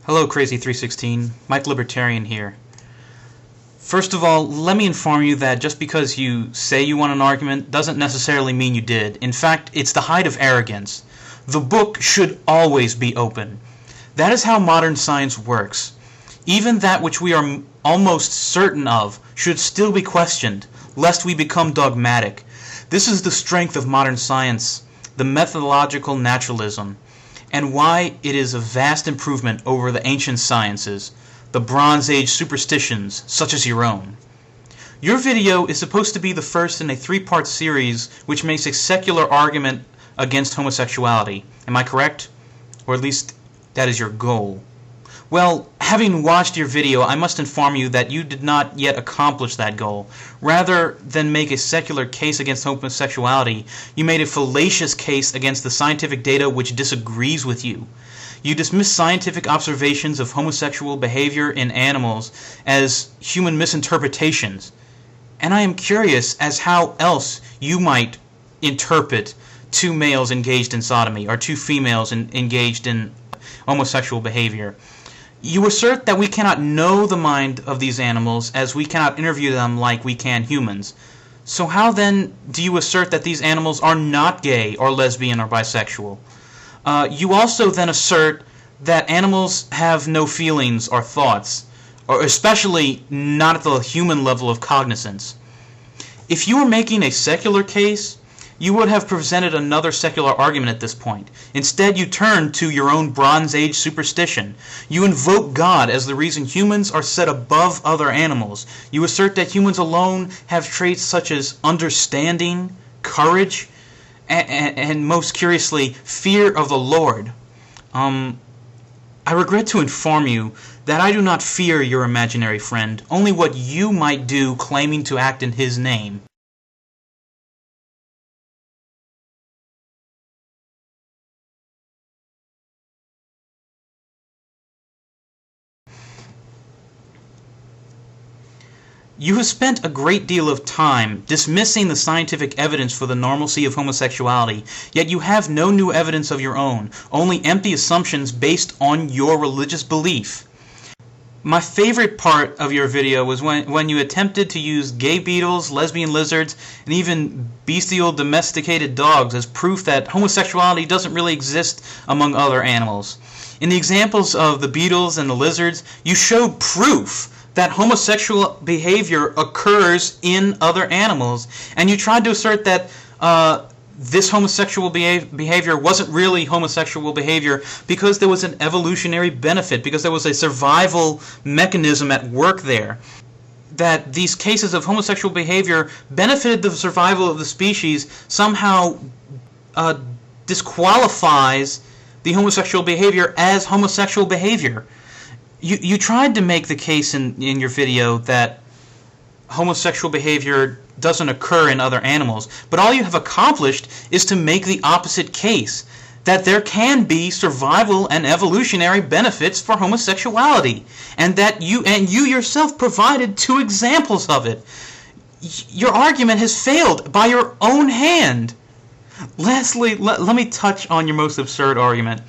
Hello, Krazie316. Mike Libertarian here. First of all, let me inform you that just because you say you won an argument doesn't necessarily mean you did. In fact, it's the height of arrogance. The book should always be open. That is how modern science works. Even that which we are almost certain of should still be questioned, lest we become dogmatic. This is the strength of modern science, the methodological naturalism, and why it is a vast improvement over the ancient sciences, the Bronze Age superstitions such as your own. Your video is supposed to be the first in a three-part series which makes a secular argument against homosexuality. Am I correct? Or at least that is your goal. Well, having watched your video, I must inform you that you did not yet accomplish that goal. Rather than make a secular case against homosexuality, you made a fallacious case against the scientific data which disagrees with you. You dismiss scientific observations of homosexual behavior in animals as human misinterpretations. And I am curious as how else you might interpret two males engaged in sodomy or two females engaged in homosexual behavior. You assert that we cannot know the mind of these animals as we cannot interview them like we can humans. So how then do you assert that these animals are not gay or lesbian or bisexual? You also then assert that animals have no feelings or thoughts, or especially not at the human level of cognizance. If you were making a secular case, you would have presented another secular argument at this point. Instead, you turn to your own Bronze Age superstition. You invoke God as the reason humans are set above other animals. You assert that humans alone have traits such as understanding, courage, and most curiously, fear of the Lord. I regret to inform you that I do not fear your imaginary friend, only what you might do claiming to act in his name. You have spent a great deal of time dismissing the scientific evidence for the normalcy of homosexuality, yet you have no new evidence of your own, only empty assumptions based on your religious belief. My favorite part of your video was when you attempted to use gay beetles, lesbian lizards, and even bestial domesticated dogs as proof that homosexuality doesn't really exist among other animals. In the examples of the beetles and the lizards, you showed proof that homosexual behavior occurs in other animals, and you tried to assert that this homosexual behavior wasn't really homosexual behavior because there was an evolutionary benefit, because there was a survival mechanism at work there, that these cases of homosexual behavior benefited the survival of the species somehow disqualifies the homosexual behavior as homosexual behavior. You tried to make the case in your video that homosexual behavior doesn't occur in other animals, but all you have accomplished is to make the opposite case, that there can be survival and evolutionary benefits for homosexuality, and that you yourself provided two examples of it. Your argument has failed by your own hand. Lastly, let me touch on your most absurd argument,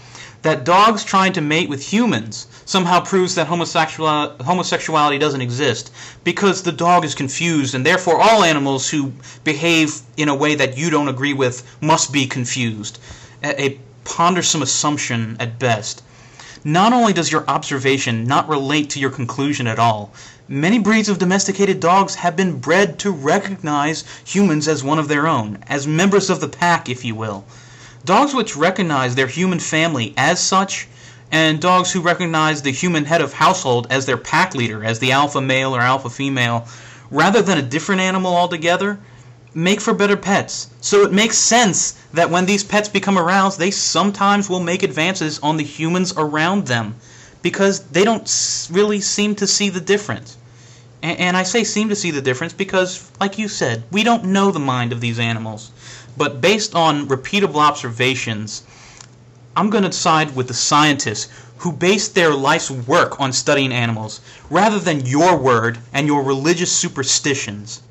that dogs trying to mate with humans somehow proves that homosexuality doesn't exist because the dog is confused, and therefore all animals who behave in a way that you don't agree with must be confused. A pondersome assumption at best. Not only does your observation not relate to your conclusion at all, many breeds of domesticated dogs have been bred to recognize humans as one of their own, as members of the pack, if you will. Dogs which recognize their human family as such, and dogs who recognize the human head of household as their pack leader, as the alpha male or alpha female, rather than a different animal altogether, make for better pets. So it makes sense that when these pets become aroused, they sometimes will make advances on the humans around them, because they don't really seem to see the difference. And I say seem to see the difference because, like you said, we don't know the mind of these animals. But based on repeatable observations, I'm going to side with the scientists who based their life's work on studying animals, rather than your word and your religious superstitions.